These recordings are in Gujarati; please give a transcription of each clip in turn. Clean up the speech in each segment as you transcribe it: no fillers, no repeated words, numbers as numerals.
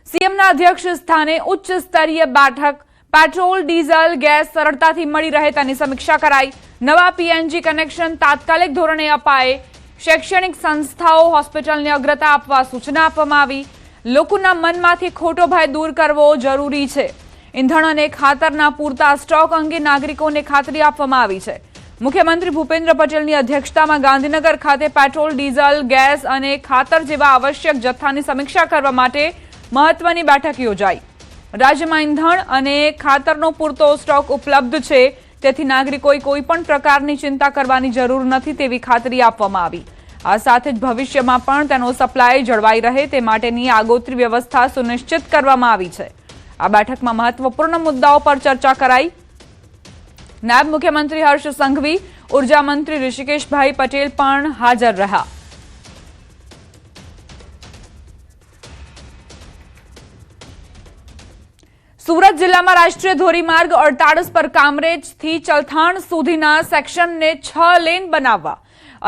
સીએમના અધ્યક્ષ સ્થાને ઉચ્ચ સ્તરીય બેઠક, પેટ્રોલ ડીઝલ ગેસ સરળતાથી મળી રહે તેની સમીક્ષા કરાઈ, નવા પીએનજી કનેક્શન તાત્કાલિક ધોરણે અપાય, શૈક્ષણિક સંસ્થાઓ હોસ્પિટલને અગ્રતા આપવા સૂચના આપવામાં આવી, લોકોના મનમાંથી ખોટો ભય દૂર કરવો જરૂરી છે, ઈંધણ અને ખાતરના પૂરતા સ્ટોક અંગે નાગરિકોને ખાતરી આપવામાં આવી છે। મુખ્યમંત્રી ભૂપેન્દ્ર પટેલની અધ્યક્ષતામાં ગાંધીનગર ખાતે પેટ્રોલ ડીઝલ ગેસ અને ખાતર જેવા આવશ્યક જથ્થાની સમીક્ષા કરવા માટે મહત્વની બેઠક યોજાઈ। રાજ્યમાં ઈંધણ અને ખાતરનો પૂરતો સ્ટોક ઉપલબ્ધ છે, તેથી નાગરિકોએ કોઈ પણ પ્રકારની ચિંતા કરવાની જરૂર નથી તેવી ખાતરી આપવામાં આવી। આ સાથે જ ભવિષ્યમાં પણ તેનો સપ્લાય જળવાઈ રહે તે માટેની આગોતરી વ્યવસ્થા સુનિશ્ચિત કરવામાં આવી છે। આ બેઠકમાં મહત્વપૂર્ણ મુદ્દાઓ પર ચર્ચા કરાઈ। નાયબ મુખ્યમંત્રી હર્ષ સંઘવી, ઉર્જા મંત્રી ઋષિકેશભાઈ પટેલ પણ હાજર રહ્યા। સુરત જિલ્લામાં રાષ્ટ્રીય ધોરીમાર્ગ 48 પર કામરેજથી ચલથાણ સુધીના સેક્શનને 6 લેન બનાવવા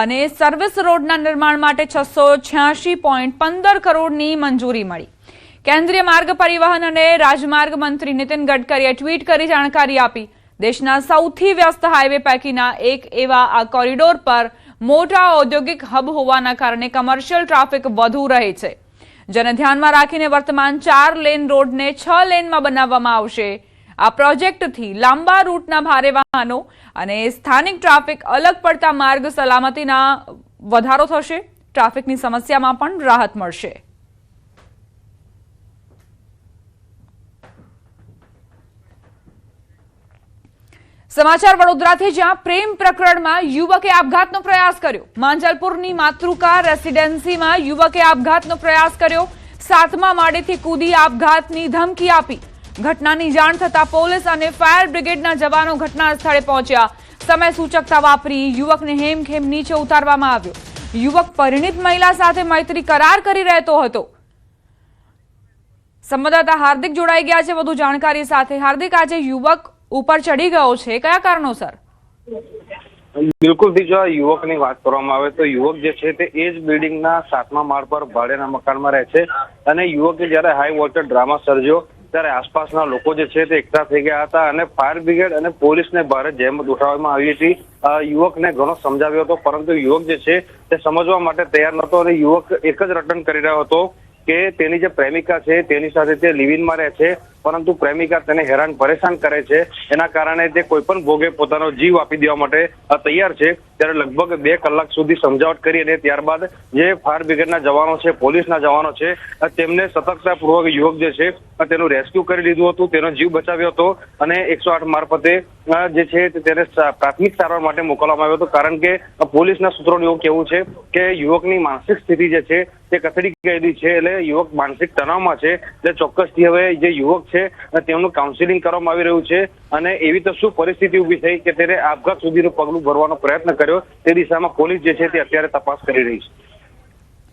અને સર્વિસ રોડના નિર્માણ માટે 686.15 કરોડની મંજૂરી મળી। કેન્દ્રીય માર્ગ પરિવહન અને રાજમાર્ગ મંત્રી નીતિન ગડકરીએ ટ્વીટ કરી જાણકારી આપી। દેશના સૌથી વ્યસ્ત હાઈવે પૈકીના એક એવા આ કોરિડોર પર મોટા ઔદ્યોગિક હબ હોવાના કારણે કમર્શિયલ ટ્રાફિક વધુ રહે છે, જેને ધ્યાનમાં રાખીને વર્તમાન 4 લેન રોડને 6 લેનમાં બનાવવામાં આવશે। આ પ્રોજેક્ટથી લાંબા રૂટના ભારે વાહનો અને સ્થાનિક ટ્રાફિક અલગ પડતા માર્ગ સલામતીના વધારો થશે, ટ્રાફિકની સમસ્યામાં પણ રાહત મળશે। સમાચાર વડોદરાથી, જ્યાં પ્રેમ પ્રકરણમાં યુવકે આપઘાતનો પ્રયાસ કર્યો। માંજલપુરની માતૃકા રેસિડેન્સીમાં યુવકે આપઘાતનો પ્રયાસ કર્યો, 7મા માળેથી કૂદી આપઘાતની ધમકી આપી। ઘટનાની જાણ થતાં પોલીસ અને ફાયર બ્રિગેડના જવાનો ઘટના સ્થળે પહોંચ્યા। સમય સૂચકતા વાપરી યુવકને હેમખેમ નીચે ઉતારવામાં આવ્યો। યુવક પરિણીત મહિલા સાથે મૈત્રી કરાર કરી રહેતો હતો। સંવાદદાતા હાર્દિક જોડાઈ ગયા છે વધુ જાણકારી સાથે। હાર્દિક, આજે યુવક ઉપર ચડી ગયો છે, કયા કારણોસર? બિલકુલ થી જો યુવકની વાત કરવામાં આવે તો યુવક જે છે તે એ જ બિલ્ડિંગના 7મા માળ પર ભાડેના મકાનમાં રહે છે અને યુવકે જ્યારે હાઈ વોલ્ટેજ ડ્રામા સર્જ્યો ત્યારે આસપાસના લોકો જે છે તે એકઠા થઈ ગયા હતા અને ફાયર બ્રિગેડ અને પોલીસને ભારે જહેમત ઉઠાવવામાં આવી હતી। યુવકને ઘણો સમજાવ્યો હતો, પરંતુ યુવક જે છે તે સમજવા માટે તૈયાર નહોતો અને યુવક એક જ રટણ કરી રહ્યો હતો કે તેની જે પ્રેમિકા છે તેની સાથે તે લિવ ઇનમાં રહે છે, પરંતુ પ્રેમિકા તેને હેરાન પરેશાન કરે છે, એના કારણે તે કોઈ પણ ભોગે પોતાનો જીવ આપી દેવા માટે તૈયાર છે। ત્યારે લગભગ 2 કલાક સુધી સમજાવટ કરી અને ત્યારબાદ જે ફાયર બ્રિગેડના જવાનો છે, પોલીસના જવાનો છે, તેમને સતર્કતાપૂર્વક યુવક જે છે તેનું રેસ્ક્યુ કરી લીધું હતું, તેનો જીવ બચાવ્યો હતો અને 108 મારફતે જે છે તેને પ્રાથમિક સારવાર માટે મોકલવામાં આવ્યો હતો। કારણ કે પોલીસના સૂત્રોનું એવું કહેવું છે કે યુવકની માનસિક સ્થિતિ જે છે તે કથળી ગયેલી છે, એટલે યુવક માનસિક તણાવમાં છે। એટલે ચોક્કસથી હવે જે યુવક છે તેમનું કાઉન્સિલિંગ કરવામાં આવી રહ્યું છે અને એવી તો શું પરિસ્થિતિ ઊભી થઈ કે તેને આપઘાત સુધીનું પગલું ભરવાનો પ્રયત્ન કર્યો, તે દિશામાં પોલીસ જે છે તે અત્યારે તપાસ કરી રહી છે।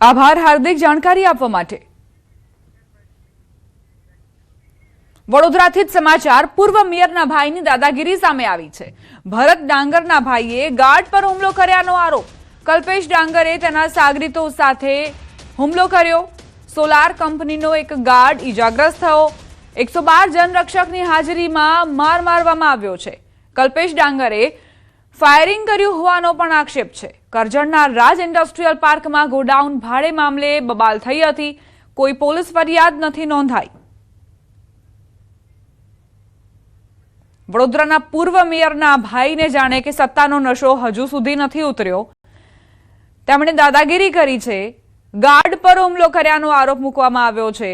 આભાર હાર્દિક, જાણકારી આપવા માટે। વડોદરાથી જ સમાચાર, પૂર્વ મેયરના ભાઈની દાદાગીરી સામે આવી છે। ભરત ડાંગરના ભાઈએ ગાર્ડ પર હુમલો કર્યાનો આરોપ। કલ્પેશ ડાંગરે તેના સાગરીતો સાથે હુમલો કર્યો। સોલાર કંપનીનો એક ગાર્ડ ઈજાગ્રસ્ત થયો। 112 જનરક્ષકની હાજરીમાં માર મારવામાં આવ્યો છે। કલ્પેશ ડાંગરે ફાયરિંગ કર્યું હોવાનો પણ આક્ષેપ છે। કરજણના રાજ ઇન્ડસ્ટ્રીયલ પાર્કમાં ગોડાઉન ભાડે મામલે બબાલ થઈ હતી, કોઈ પોલીસ ફરિયાદ નથી નોંધાઈ। વડોદરાના પૂર્વ મેયરના ભાઈને જાણે કે સત્તાનો નશો હજુ સુધી નથી ઉતર્યો। તેમણે દાદાગીરી કરી છે, ગાર્ડ પર હુમલો કર્યાનો આરોપ મૂકવામાં આવ્યો છે।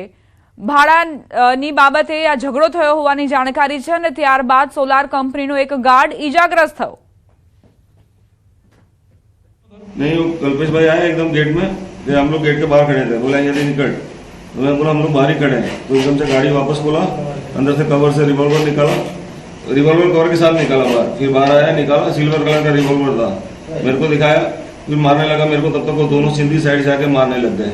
ભાડાની બાબતે આ ઝઘડો થયો હોવાની જાણકારી છે અને ત્યારબાદ સોલાર કંપનીનો એક ગાર્ડ ઈજાગ્રસ્ત થયો। नहीं, कल्पेश भाई आए एकदम गेट में, हम लोग गेट के बाहर खड़े थे, बोला यहाँ निकल, तो मैं बोला हम लोग बाहर ही खड़े हैं, तो एकदम से गाड़ी वापस खोला, अंदर से कवर से रिवॉल्वर निकाला, रिवॉल्वर कवर के साथ निकाला बाहर, फिर बाहर आया, निकाला, सिल्वर कलर का रिवॉल्वर था, मेरे को दिखाया, फिर मारने लगा मेरे को। तब तक वो दोनों सीधी साइड से आके मारने लग गए।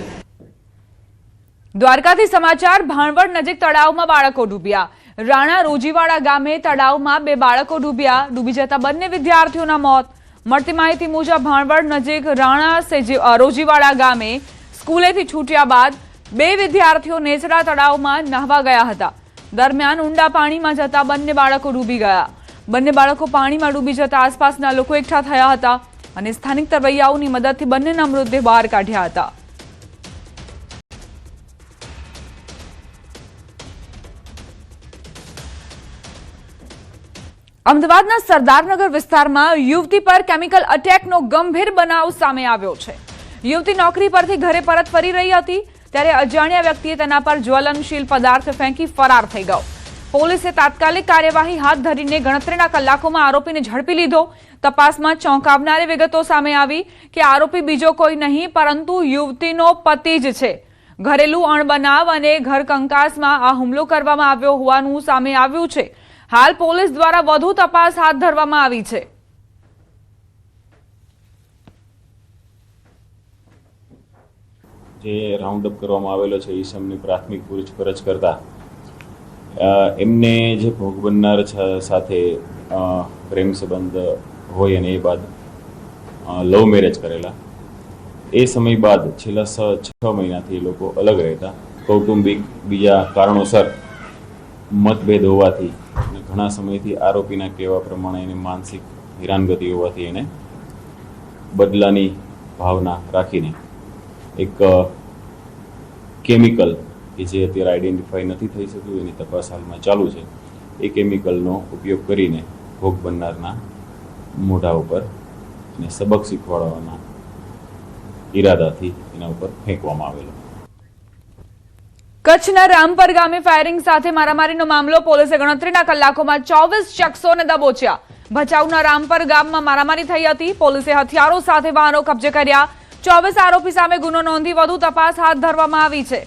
દ્વારકાથી સમાચાર, ભાણવડ નજીક તળાવમાં બાળકો ડૂબ્યા। રાણા રોજીવાડા ગામે તળાવમાં 2 બાળકો ડૂબ્યા। ડૂબી જતા બંને વિદ્યાર્થીઓના મોત। મળતી માહિતી મુજબ ભાણવડ નજીક રાણા રોજીવાડા ગામે સ્કૂલેથી છૂટ્યા બાદ બે વિદ્યાર્થીઓ નેસડા તળાવમાં નહાવા ગયા હતા. દરમિયાન ઊંડા પાણીમાં જતા બંને બાળકો ડૂબી ગયા. બંને બાળકો પાણીમાં ડૂબી જતા આસપાસના લોકો એકઠા થયા હતા અને સ્થાનિક તરવૈયાઓની મદદથી બંનેના મૃતદેહ બહાર કાઢ્યા હતા. અમદાવાદના સરદારનગર વિસ્તારમાં યુવતી પર કેમિકલ અટેકનો ગંભીર બનાવ સામે આવ્યો છે. યુવતી નોકરી પરથી ઘરે પરત ફરી રહી હતી ત્યારે અજાણ્યા વ્યક્તિએ તેના પર જ્વલનશીલ પદાર્થ ફેંકી ફરાર થઈ ગયો. પોલીસે તાત્કાલિક કાર્યવાહી હાથ ધરીને ગણતરીના કલાકોમાં આરોપીને ઝડપી લીધો. તપાસમાં ચોંકાવનારી વિગતો સામે આવી કે આરોપી બીજો કોઈ નહીં પરંતુ યુવતીનો પતિ જ છે. ઘરેલું અણબનાવ અને ઘર કંકાસમાં આ હુમલો કરવામાં આવ્યો હોવાનું સામે આવ્યું છે. હાલ પોલીસ દ્વારા વધુ તપાસ હાથ ધરવામાં આવી છે. જે રાઉન્ડ અપ કરવામાં આવેલો છે ઈસમની પ્રાથમિક પૂછપરછ કરતા એમને જે ભોગ બનનાર સાથે પ્રેમ સંબંધ હોય અને એ બાદ લવ મેરેજ કરેલા. એ સમય બાદ છેલ્લા 6 મહિનાથી એ લોકો અલગ રહેતા. કૌટુંબિક બીજા કારણોસર મતભેદ હોવાથી અને ઘણા સમયથી આરોપીના કહેવા પ્રમાણે એને માનસિક હેરાનગતિ હોવાથી એને બદલાની ભાવના રાખીને એક કેમિકલ કે જે અત્યારે આઈડેન્ટિફાઈ નથી થઈ શક્યું એની તપાસ હાલમાં ચાલુ છે. એ કેમિકલનો ઉપયોગ કરીને ભોગ બનનારના મોઢા ઉપર અને સબક શીખવાડવાના ઈરાદાથી એના ઉપર ફેંકવામાં આવેલો. કચ્છના રામપર ગામે ફાયરિંગ સાથે મારામારીનો મામલો. પોલીસે ગણતરીના કલાકોમાં 24 શખ્સોને દબોચ્યા. ભચાઉના રામપર ગામમાં મારામારી થઈ હતી. પોલીસે હથિયારો સાથે વાહનો કબજે કર્યા. 24 આરોપી સામે ગુનો નોંધી વધુ તપાસ હાથ ધરવામાં આવી છે.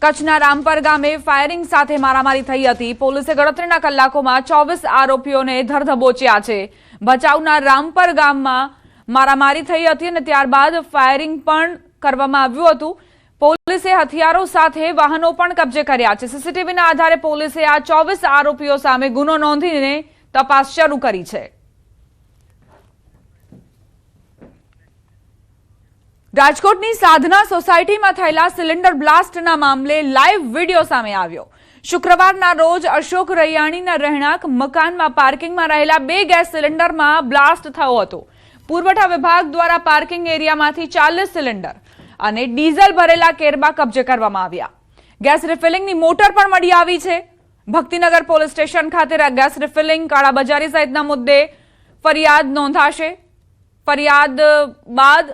કચ્છના રામપર ગામે ફાયરિંગ સાથે મારામારી થઈ હતી. પોલીસે ગણતરીના કલાકોમાં 24 આરોપીઓને ધરધબોચ્યા છે. ભચાઉના રામપર ગામમાં મારામારી થઈ હતી અને ત્યારબાદ ફાયરિંગ પણ કરવામાં આવ્યું હતું. પોલીસે હથિયારો સાથે વાહનો પણ કબજે કર્યા છે. સીસીટીવીના આધારે પોલીસે આ 24 આરોપીઓ સામે ગુનો નોંધીને તપાસ શરૂ કરી છે. રાજકોટની સાધના સોસાયટીમાં થયેલા સિલિન્ડર બ્લાસ્ટના મામલે લાઈવ વિડીયો સામે આવ્યો. શુક્રવારના રોજ અશોક રૈયાણીના રહેણાંક મકાનમાં પાર્કિંગમાં રહેલા 2 ગેસ સિલિન્ડરમાં બ્લાસ્ટ થયો હતો. પુરવઠા વિભાગ દ્વારા પાર્કિંગ એરિયામાંથી 40 સિલિન્ડર અને ડીઝલ ભરેલા કેરબા કબજે કરવામાં આવ્યા. ગેસ રિફિલિંગની મોટર પણ મળી આવી છે. ભક્તિનગર પોલીસ સ્ટેશન ખાતે ગેસ રિફિલિંગ, કાળાબજારી સહિતના મુદ્દે ફરિયાદ નોંધાશે. ફરિયાદ બાદ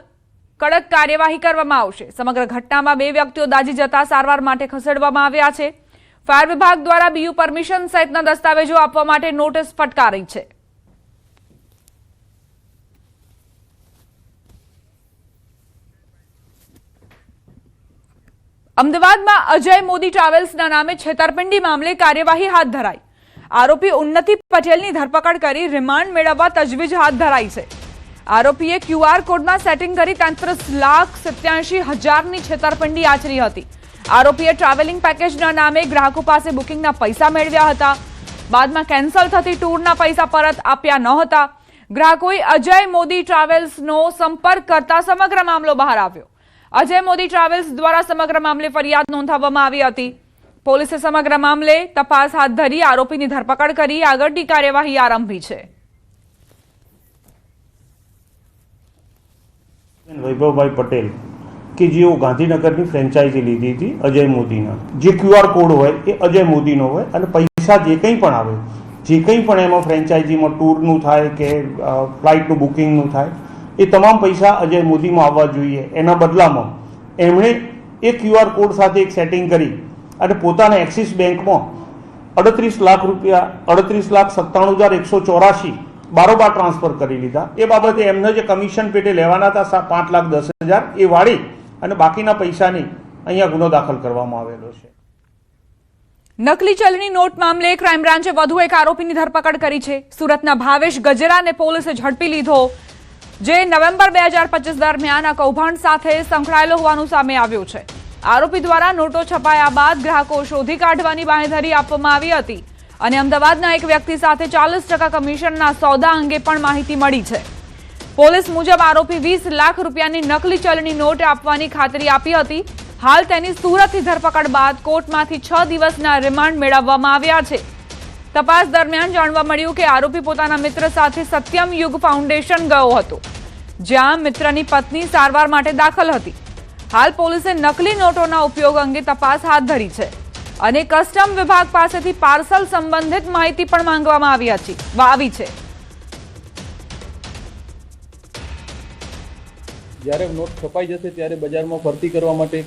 કડક કાર્યવાહી કરવામાં આવશે. સમગ્ર ઘટનામાં 2 વ્યક્તિઓ દાઝી જતા સારવાર માટે ખસેડવામાં આવ્યા છે. ફાયર વિભાગ દ્વારા બીયુ પરમિશન સહિતના દસ્તાવેજો આપવા માટે નોટિસ ફટકારી છે. અમદાવાદમાં અજય મોદી ટ્રાવેલ્સના નામે છેતરપિંડી મામલે કાર્યવાહી હાથ ધરાઈ. આરોપી ઉન્નતિ પટેલની ધરપકડ કરી રિમાન્ડ મેળવવા તજવીજ હાથ ધરાઈ છે. આરોપીએ QR કોડમાં સેટિંગ કરી 33,87,000ની છેતરપિંડી આચરી હતી. આરોપીએ ટ્રાવેલિંગ પેકેજના નામે ગ્રાહકો પાસે બુકિંગના પૈસા મેળવ્યા હતા. બાદમાં કેન્સલ થતી ટૂરના પૈસા પરત આપ્યા ન હતા. ગ્રાહકોએ અજય મોદી ટ્રાવેલ્સનો સંપર્ક કરતા સમગ્ર મામલો બહાર આવ્યો. અજય મોદી ટ્રાવેલ્સ દ્વારા સમગ્ર મામલે ફરિયાદ નોંધાવવામાં આવી હતી. પોલીસે સમગ્ર મામલે તપાસ હાથ ધરી આરોપીની ધરપકડ કરી આગળની કાર્યવાહી આરંભી છે. વૈભવભાઈ પટેલ કે જેઓ ગાંધીનગરની ફ્રેન્ચાઇઝી લીધી હતી અજય મોદીના. જે QR કોડ હોય એ અજય મોદીનો હોય અને પૈસા જે કંઈ પણ આવે, જે કંઈ પણ એમાં ફ્રેન્ચાઇઝીમાં ટૂરનું થાય કે ફ્લાઇટનું બુકિંગનું થાય, એ તમામ પૈસા અજય મોદીમાં આવવા જોઈએ. એના બદલામાં એમણે એ QR કોડ સાથે એક સેટિંગ કરી અને પોતાના એક્સિસ બેંકમાં 38 લાખ રૂપિયા 38,97,184 બારોબાર ટ્રાન્સફર કરી લીધા. એ બાબતે એમને જે કમિશન પેટે લેવાના હતા 5,10,000 એ વાળી અને બાકીના પૈસાની અહીંયા ગુનો દાખલ કરવામાં આવેલો છે. નકલી ચલણી નોટ મામલે ક્રાઇમ બ્રાન્ચે વધુ એક આરોપીની ધરપકડ કરી છે. સુરતના ભાવેશ ગજરાને પોલીસે ઝડપી લીધો, જે નવેમ્બર 2025 દરમિયાન આ કૌભાંડ સાથે સંકળાયેલો હોવાનું સામે આવ્યું છે. આરોપી દ્વારા નોટો છપાયા બાદ ગ્રાહકો શોધી કાઢવાની બાંહેધરી આપવામાં આવી હતી અને અમદાવાદના એક વ્યક્તિ સાથે 40% કમિશનના સોદા અંગે પણ માહિતી મળી છે. પોલીસ મુજબ આરોપી 20 લાખ રૂપિયાની નકલી ચલણી નોટ આપવાની ખાતરી આપી હતી. હાલ તેની સુરતથી ધરપકડ બાદ કોર્ટમાંથી 6 દિવસના રિમાન્ડ મેળવવામાં આવ્યા છે. તપાસ દરમિયાન જાણવા મળ્યું કે આરોપી પોતાના મિત્ર સાથે સત્યમ યુગ ફાઉન્ડેશન ગયો હતો, જ્યાં મિત્રની પત્ની સારવાર માટે દાખલ હતી. હાલ પોલીસે નકલી નોટોના ઉપયોગ અંગે તપાસ હાથ ધરી છે અને કસ્ટમ વિભાગ પાસેથી પાર્સલ સંબંધિત માહિતી પણ માંગવામાં આવી છે. જ્યારે નોટ છપાઈ જશે ત્યારે બજારમાં ભરતી કરવા માટે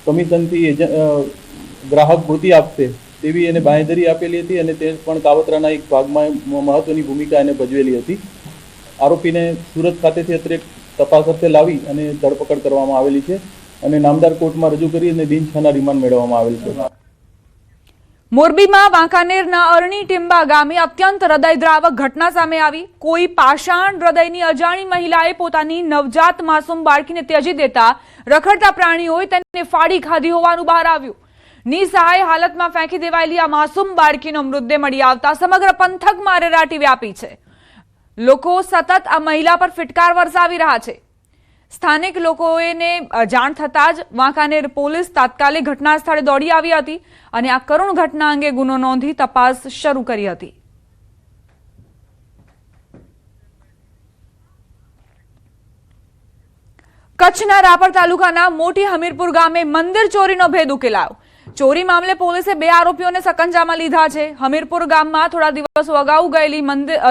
કમિશનથી ગ્રાહક ભૂતિ આપશે તેવી એને બાંહેધરી આપેલી હતી અને તે પણ કાવતરાના એક ભાગમાં મહત્વની ભૂમિકા એને ભજવેલી હતી. આરોપીને સુરત ખાતેથી અત્રે તપાસ અર્થે લાવી અને ધરપકડ કરવામાં આવેલી છે અને નામદાર કોર્ટમાં રજૂ કરી અને દિન 6ના રિમાન્ડ મેળવવામાં આવેલ છે. મોરબીમાં વાંકાનેરના અરણી ટીંબા ગામે અત્યંત હૃદયદ્રાવક ઘટના સામે આવી. કોઈ પાષાણ હૃદયની અજાણી મહિલાએ પોતાની નવજાત માસૂમ બાળકીને ત્યજી દેતા રખડતા પ્રાણીઓએ તેને ફાડી ખાધી હોવાનું બહાર આવ્યું. નિસહાય હાલતમાં ફેંકી દેવાયેલી આ માસૂમ બાળકીનો મૃતદેહ મળી આવતા સમગ્ર પંથકમાં અરેરાટી વ્યાપી છે. લોકો સતત આ મહિલા પર ફિટકાર વરસાવી રહ્યા છે. સ્થાનિક લોકોને જાણ થતાં જ વાંકાનેર પોલીસ તાત્કાલિક ઘટના સ્થળે દોડી આવી હતી અને આ કરુણ ઘટના અંગે ગુનો નોંધી તપાસ શરૂ કરી હતી. કચ્છના રાપર તાલુકાના મોટી હમીરપુર ગામે મંદિર ચોરીનો ભેદ ઉકેલાયો. ચોરી મામલે પોલીસે 2 આરોપીઓને સકંજામાં લીધા છે. હમીરપુર ગામમાં થોડા દિવસો અગાઉ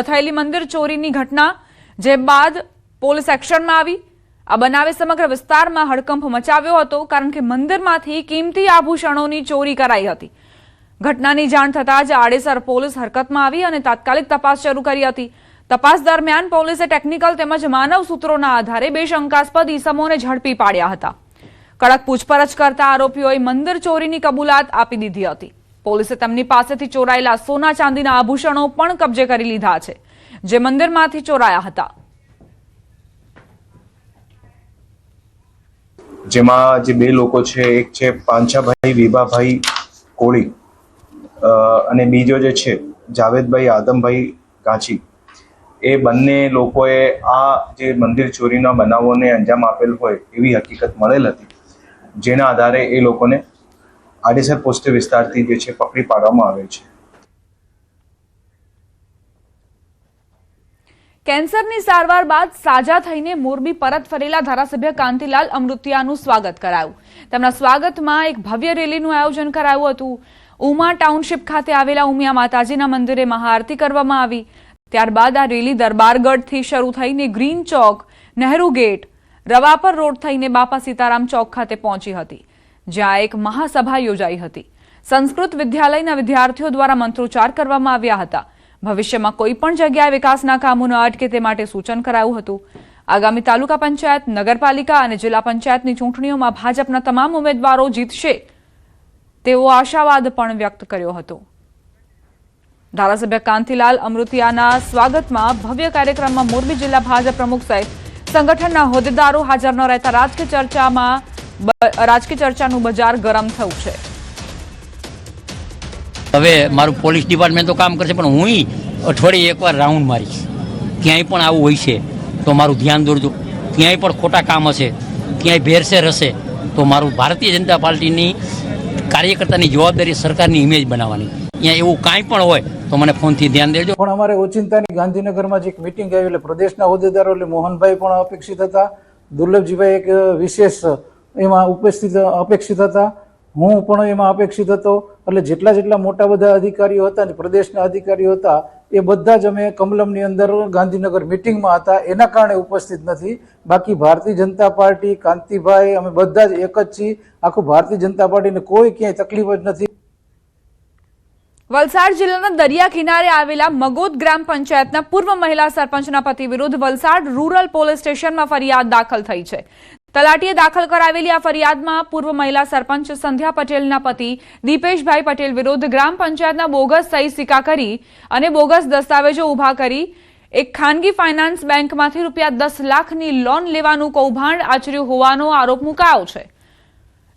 થયેલી મંદિર ચોરીની ઘટના જે બાદ પોલીસ એક્શનમાં આવી. આ બનાવે સમગ્ર વિસ્તારમાં હડકંપ મચાવ્યો હતો, કારણ કે મંદિરમાંથી કિંમતી આભૂષણોની ચોરી કરાઈ હતી. ઘટનાની જાણ થતાં જ આડેસર પોલીસ હરકતમાં આવી અને તાત્કાલિક તપાસ શરૂ કરી હતી. તપાસ દરમિયાન પોલીસે ટેકનિકલ તેમજ માનવ સૂત્રોના આધારે 2 શંકાસ્પદ ઈસમોને ઝડપી પાડ્યા હતા. કડક પૂછપરછ કરતા આરોપીઓએ મંદિર ચોરીની કબૂલાત આપી દીધી હતી. પોલીસે તેમની પાસેથી ચોરાયેલા સોના ચાંદીના આભૂષણો પણ કબજે કરી લીધા છે, જે મંદિરમાંથી ચોરાયા હતા. જેમાં જે 2 લોકો છે, એક છે પાંચાભાઈ વિભાભાઈ કોળી અને બીજો જે છે જાવેદભાઈ આદમભાઈ કાંચી. એ બંને લોકોએ આ જે મંદિર ચોરીના બનાવોને અંજામ આપેલ હોય એવી હકીકત મળેલ હતી, જેના આધારે એ લોકોને આડેસર પોસ્ટ વિસ્તારથી જે છે પકડી પાડવામાં આવે છે. કેન્સરની સારવાર બાદ સાજા થઈને મોરબી પરત ફરેલા ધારાસભ્ય કાંતિલાલ અમૃતિયાનું સ્વાગત કરાયું. તેમના સ્વાગતમાં એક ભવ્ય રેલીનું આયોજન કરાયું હતું. ઉમા ટાઉનશીપ ખાતે આવેલા ઉમિયા માતાજીના મંદિરે મહાઆરતી કરવામાં આવી. ત્યારબાદ આ રેલી દરબારગઢથી શરૂ થઈને ગ્રીન ચોક, નહેરુ ગેટ, રવાપર રોડ થઈને બાપા સીતારામ ચોક ખાતે પહોંચી હતી, જ્યાં એક મહાસભા યોજાઈ હતી. સંસ્કૃત વિદ્યાલયના વિદ્યાર્થીઓ દ્વારા મંત્રોચ્ચાર કરવામાં આવ્યા હતા. ભવિષ્યમાં કોઈ પણ જગ્યાએ વિકાસના કામો ન અટકે તે માટે સૂચન કરાયું હતું. આગામી તાલુકા પંચાયત, નગરપાલિકા અને જિલ્લા પંચાયતની ચૂંટણીઓમાં ભાજપના તમામ ઉમેદવારો જીતશે તેવો આશાવાદ પણ વ્યક્ત કર્યો હતો. ધારાસભ્ય કાંતિલાલ અમૃતિયાના સ્વાગતમાં ભવ્ય કાર્યક્રમમાં મોરબી જિલ્લા ભાજપ પ્રમુખ સહિત સંગઠનના હોદ્દેદારો હાજર ન રહેતા રાજકીય ચર્ચાનું બજાર ગરમ થયું છે. હવે મારું પોલીસ ડિપાર્ટમેન્ટ તો કામ કરશે, પણ હું અઠવાડિયે એકવાર રાઉન્ડ મારીશ. ક્યાંય પણ આવું હોય છે તો મારું ધ્યાન દોરજો. ક્યાંય પણ ખોટા કામ હશે, ક્યાંય ભેરસેર હશે તો મારું ભારતીય જનતા પાર્ટીની કાર્યકર્તાની જવાબદારી સરકારની ઇમેજ બનાવવાની. અહીંયા એવું કાંઈ પણ હોય તો મને ફોનથી ધ્યાન દેજો. પણ અમારે ઓચિંતાની ગાંધીનગરમાં જે એક મિટિંગ આવી એટલે પ્રદેશના હોદ્દેદારો એટલે મોહનભાઈ પણ અપેક્ષિત હતા, દુર્લભજીભાઈ એક વિશેષ એમાં અપેક્ષિત હતા, હું પણ એમાં અપેક્ષિત હતો. એટલે જેટલા મોટા બધા અધિકારીઓ હતા અને પ્રદેશના અધિકારીઓ હતા એ બધા જ અમે કમલમની અંદર ગાંધીનગર મિટિંગમાં હતા, એના કારણે ઉપસ્થિત નથી. બાકી ભારતીય જનતા પાર્ટી, કાંતિભાઈ, અમે બધા જ એક જ છીએ. આખું ભારતીય જનતા પાર્ટીને કોઈ ક્યાંય તકલીફ જ નથી. વલસાડ જિલ્લાના દરિયા કિનારે આવેલા મગોદ ગ્રામ પંચાયતના પૂર્વ મહિલા સરપંચના પતિ વિરુદ્ધ વલસાડ રૂરલ પોલીસ સ્ટેશનમાં ફરિયાદ દાખલ થઈ છે. તલાટીએ દાખલ કરાવેલી આ ફરિયાદમાં પૂર્વ મહિલા સરપંચ સંધ્યા પટેલના પતિ દીપેશભાઈ પટેલ વિરુદ્ધ ગ્રામ પંચાયતના બોગસ સહી સિક્કા કરી અને બોગસ દસ્તાવેજો ઉભા કરી એક ખાનગી ફાઇનાન્સ બેંકમાંથી ₹10 લાખની લોન લેવાનું કૌભાંડ આચર્યું હોવાનો આરોપ મુકાયો છે.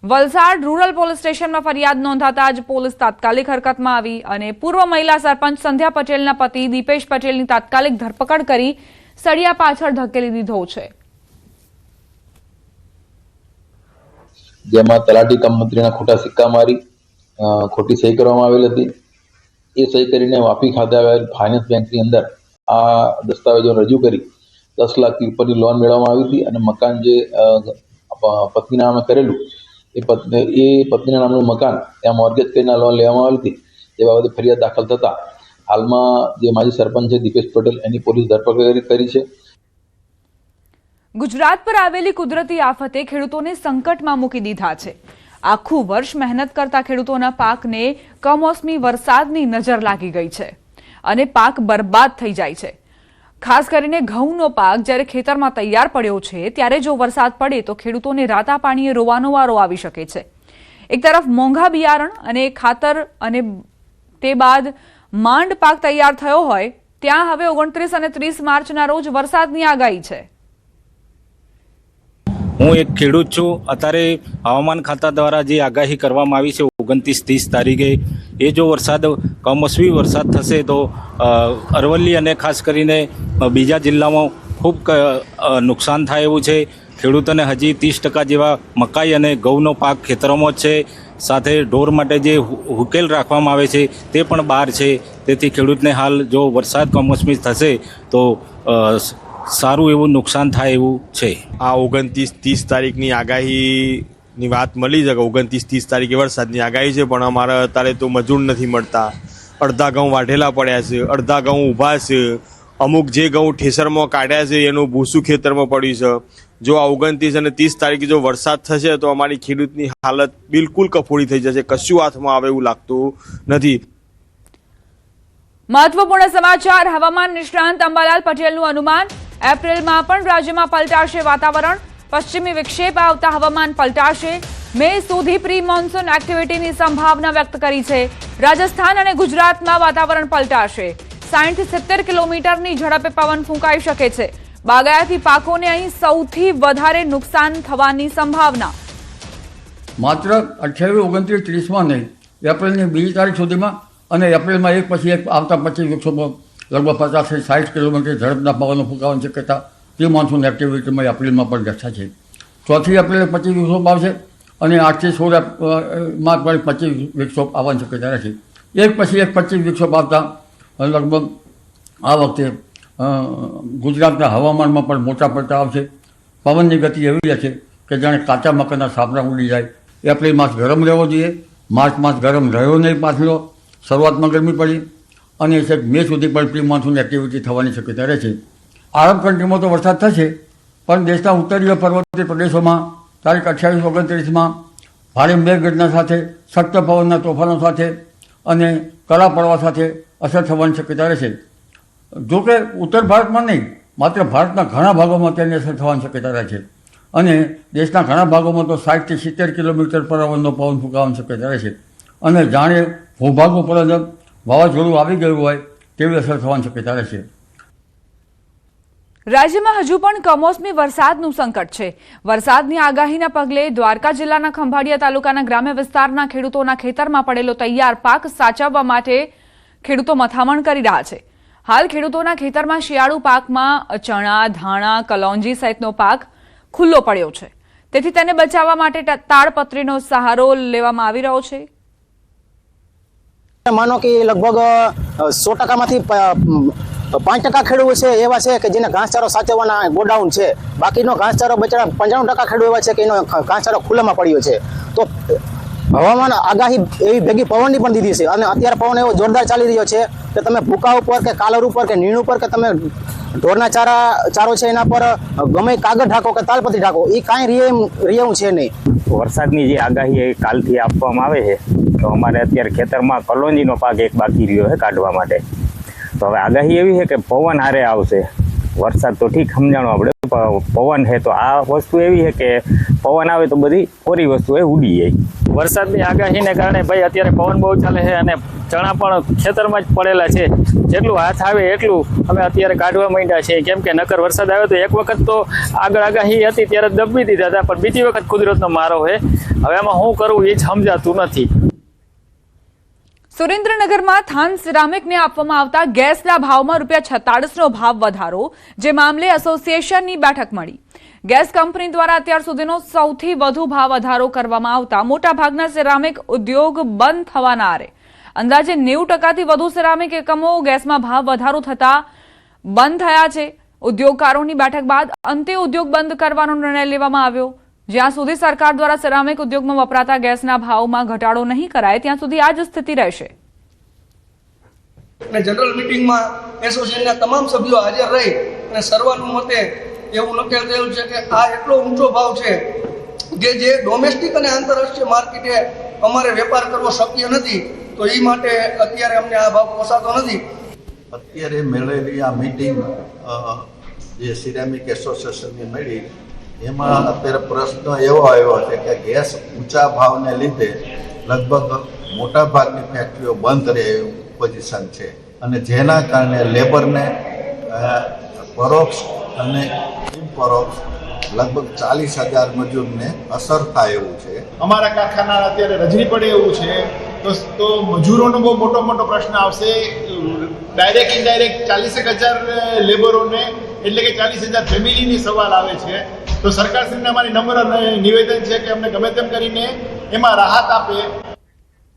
વલસાડ રૂરલ પોલીસ સ્ટેશનમાં ફરિયાદ નોંધાતા જ પોલીસ તાત્કાલિક હરકતમાં આવી અને પૂર્વ મહિલા સરપંચ સંધ્યા પટેલના પતિ દીપેશ પટેલની તાત્કાલિક ધરપકડ કરી સળિયા પાછળ ધકેલી દીધો છે. જેમાં તલાટી કમ મંત્રીના ખોટા સિક્કા મારી ખોટી સહી કરવામાં આવેલી હતી. એ સહી કરીને વાપી ખાતે આવેલ ફાઇનાન્સ બેંકની અંદર આ દસ્તાવેજો રજૂ કરી 10 લાખથી ઉપરની લોન મેળવવામાં આવી હતી અને મકાન જે પત્નીના નામે કરેલું એ પત્નીના નામનું મકાન ત્યાં મોર્ગેજ કરીને લોન લેવામાં આવી હતી. એ બાબતે ફરિયાદ દાખલ થતાં હાલમાં જે માજી સરપંચ છે દીપેશ પટેલ એની પોલીસ ધરપકડ કરી છે. ગુજરાત પર આવેલી કુદરતી આફતે ખેડૂતોને સંકટમાં મૂકી દીધા છે. આખું વર્ષ મહેનત કરતા ખેડૂતોના પાકને કમોસમી વરસાદની નજર લાગી ગઈ છે અને પાક બરબાદ થઈ જાય છે. ખાસ કરીને ઘઉંનો પાક જ્યારે ખેતરમાં તૈયાર પડ્યો છે ત્યારે જો વરસાદ પડે તો ખેડૂતોને રાતા પાણીએ રોવાનો વારો આવી શકે છે. એક તરફ મોંઘા બિયારણ અને ખાતર અને તે બાદ માંડ પાક તૈયાર થયો હોય ત્યાં હવે 29 અને 30 માર્ચના રોજ વરસાદની આગાહી છે. હું એક ખેડૂત છું. અત્યારે હવામાન ખાતા દ્વારા જે આગાહી કરવામાં આવી છે 29-30 તારીખે, એ જો વરસાદ કમોસમી વરસાદ થશે તો અરવલ્લી અને ખાસ કરીને બીજા જિલ્લામાં ખૂબ નુકસાન થાય એવું છે. ખેડૂતોને હજી 30% જેવા મકાઈ અને ઘઉંનો પાક ખેતરોમાં જ છે. સાથે ઢોર માટે જે ઉકેલ રાખવામાં આવે છે તે પણ બહાર છે. તેથી ખેડૂતને હાલ જો વરસાદ કમોસમી થશે તો સારું એવું નુકસાન થાય એવું છે. આ 29-30 તારીખની આગાહીની વાત મળી છે કે 29-30 તારીખે વરસાદની આગાહી છે, પણ અમારે અત્યારે તો મજૂર નથી મળતા. અડધા ઘઉં વાઢેલા પડ્યા છે, અડધા ઘઉં ઊભા છે, અમુક જે ઘઉં ઠેસરમાં કાઢ્યા છે એનું ભૂસું ખેતરમાં પડ્યું છે. જો આ 29 અને 30 તારીખે જો વરસાદ થશે તો અમારી ખેડૂતની હાલત બિલકુલ કફોડી થઈ જશે. કશું હાથમાં આવે એવું લાગતું નથી. મહત્વપૂર્ણ સમાચાર. હવામાન નિષ્ણાંત અંબાલાલ પટેલનું અનુમાન, એપ્રિલમાં પણ રાજ્યમાં પલટાશે વાતાવરણ. પશ્ચિમી વિક્ષેપ આવતા હવામાન પલટાશે. મે સુધી પ્રી મોન્સૂન એક્ટિવિટીની સંભાવના વ્યક્ત કરી છે. રાજસ્થાન અને ગુજરાતમાં વાતાવરણ પલટાશે. 60-70 કિલોમીટરની ઝડપે પવન ફૂંકાઈ શકે છે. બાગાયતી પાકોને અહીં સૌથી વધારે નુકસાન થવાની સંભાવના. માત્ર 28, 29, 30માં નહીં, એપ્રિલની 2 તારીખ સુધીમાં અને એપ્રિલમાં એક પછી એક આવતા 25 વૃક્ષોમાં લગભગ 50-60 કિલોમીટર ઝડપના પવનો ફૂંકાવાની શક્યતા પ્રી મોન્સૂન એક્ટિવિટીમાં એપ્રિલમાં પણ દર્શાવે છે. 4 એપ્રિલે 25 વિક્ષોપ આવશે અને 8 થી 16માં પણ 25 વિક્ષોપ આવવાની શક્યતા રહેશે. એક પછી એક 25 વિક્ષોપ આવતા લગભગ આ વખતે ગુજરાતના હવામાનમાં પણ મોટા પડતા આવશે. પવનની ગતિ એવી રહેશે કે જાણે કાચા મકાનના સાપરા ઉડી જાય. એપ્રિલ માસ ગરમ રહેવો જોઈએ. માર્ચ માસ ગરમ રહ્યો નહીં. પાછળ શરૂઆતમાં ગરમી પડી અને છેક મે સુધી પણ પ્રી મોન્સૂન એક્ટિવિટી થવાની શક્યતા રહે છે. આરબ કન્ટ્રીમાં તો વરસાદ થશે, પણ દેશના ઉત્તરીય પર્વતીય પ્રદેશોમાં તારીખ 28-29માં ભારે મેઘગર્જના સાથે, સખ્ત પવનના તોફાનો સાથે અને કરા પડવા સાથે અસર થવાની શક્યતા રહેશે. જોકે ઉત્તર ભારતમાં નહીં, માત્ર ભારતના ઘણા ભાગોમાં તેની અસર થવાની શક્યતા રહે છે અને દેશના ઘણા ભાગોમાં તો 60-70 કિલોમીટર પર અવરનો પવન ફૂંકાવાની શક્યતા રહે છે અને જાણે ભૂભાગો પર જ વાવાઝોડું આવી ગયું હોય તેવી અસર થવાની શક્યતા રહેશે. રાજ્યમાં હજુ પણ કમોસમી વરસાદનું સંકટ છે. વરસાદની આગાહીના પગલે દ્વારકા જિલ્લાના ખંભાળિયા તાલુકાના ગ્રામ્ય વિસ્તારના ખેડૂતોના ખેતરમાં પડેલો તૈયાર પાક સાચવવા માટે ખેડૂતો મથામણ કરી રહ્યા છે. હાલ ખેડૂતોના ખેતરમાં શિયાળુ પાકમાં ચણા, ધાણા, કલોંજી સહિતનો પાક ખુલ્લો પડ્યો છે. તેથી તેને બચાવવા માટે તાડપત્રીનો સહારો લેવામાં આવી રહ્યો છે. માનો કે લગભગ 100%માંથી 5% ખેડૂત છે એવા છે કે જેને ઘાસચારો સાચવવાના ગોડાઉન છે. બાકીનો ઘાસચારો બચારા 95% ખેડૂત એવા છે કે એનો ઘાસચારો ખુલ્લામાં પડ્યો છે. તો હવામાન આગાહી એવી ભેગી પવનની પણ દીધી છે અને અત્યારે પવન એવો જોરદાર ચાલી રહ્યો છે કે તમે ભૂકા ઉપર કે કાલર ઉપર કે નીણ ઉપર કે તમે ઢોરના ચારો છે એના પર ગમે કાગળ ઢાંકો કે તાલપત્રી ઢાંકો, એ કાંઈ રિયવું છે નહીં. વરસાદની જે આગાહી કાલથી આપવામાં આવે છે તો અમારે અત્યારે ખેતરમાં કલોંજીનો પાક એક બાકી રહ્યો છે કાઢવા માટે. તો હવે આગાહી એવી છે કે પવન હારે આવશે. વરસાદ તો ઠીક સમજાણું આપણે, પવન છે તો આ વસ્તુ એવી છે કે પવન આવે તો બધી કોરી વસ્તુ એ ઉડી જાય. વરસાદની આગાહીને કારણે ભાઈ અત્યારે પવન બહુ ચાલે છે અને ચણા પણ ખેતરમાં જ પડેલા છે. જેટલું હાથ આવે એટલું અમે અત્યારે કાઢવા માંડ્યા છે, કેમ કે નકર વરસાદ આવ્યો તો એક વખત તો આગળ આગાહી હતી ત્યારે દબી દીધા હતા, પણ બીજી વખત કુદરતનો મારો છે. હવે એમાં શું કરવું એ જ સમજાતું નથી. સુરેન્દ્રનગરમાં થાન સિરામિકને આપવામાં આવતા ગેસના ભાવમાં ₹46નો ભાવ વધારો, જે મામલે એસોસિએશનની બેઠક મળી. ગેસ કંપની દ્વારા અત્યાર સુધીનો સૌથી વધુ ભાવ વધારો કરવામાં આવતા મોટાભાગના સિરામિક ઉદ્યોગ બંધ થવાના આરે. અંદાજે 90%થી વધુ સિરામિક એકમો ગેસમાં ભાવ વધારો થતા બંધ થયા છે. ઉદ્યોગકારોની બેઠક બાદ અંતે ઉદ્યોગ બંધ કરવાનો નિર્ણય લેવામાં આવ્યો. જ્યાં સુધી સરકાર દ્વારા સિરામિક ઉદ્યોગમાં વપરાતા ગેસના ભાવમાં ઘટાડો નહીં કરાય ત્યાં સુધી આ જ સ્થિતિ રહેશે. જનરલ મીટિંગમાં એસોસિએશનના તમામ સભ્યો હાજર રહી અને સર્વાનુમતે એવું નક્કી થયેલું છે કે આ એટલો ઊંચો ભાવ છે કે જે ડોમેસ્ટિક અને આંતરરાષ્ટ્રીય માર્કેટે અમારે વેપાર કરવો શક્ય નથી. તો એ માટે અત્યારે અમને આ ભાવ પોસાતો નથી. અત્યારે મળેલી આ મીટિંગ જે સિરામિક એસોસિએશનની મળી એમાં અત્યારે પ્રશ્ન એવો આવ્યો છે કે ગેસ ઊંચા ભાવને લીધે લગભગ મોટાભાગની ફેક્ટરીઓ બંધ રહે એવું પોઝિશન છે અને જેના કારણે લેબરને પરોક્ષ અને ઇનપરોક્ષ લગભગ 40,000 મજૂરને અસર થાય એવું છે. અમારા કારખાના અત્યારે રજની પડે એવું છે તો મજૂરોનો બહુ મોટો પ્રશ્ન આવશે. ડાયરેક્ટ ઇનડાયરેક્ટ 40,000 લેબરોને એટલે કે 40,000 ફેમિલીની સવાલ આવે છે. તો સરકારશ્રીને અમારી નમ્ર નિવેદન છે કે અમને ગમે તેમ કરીને એમાં રાહત આપે.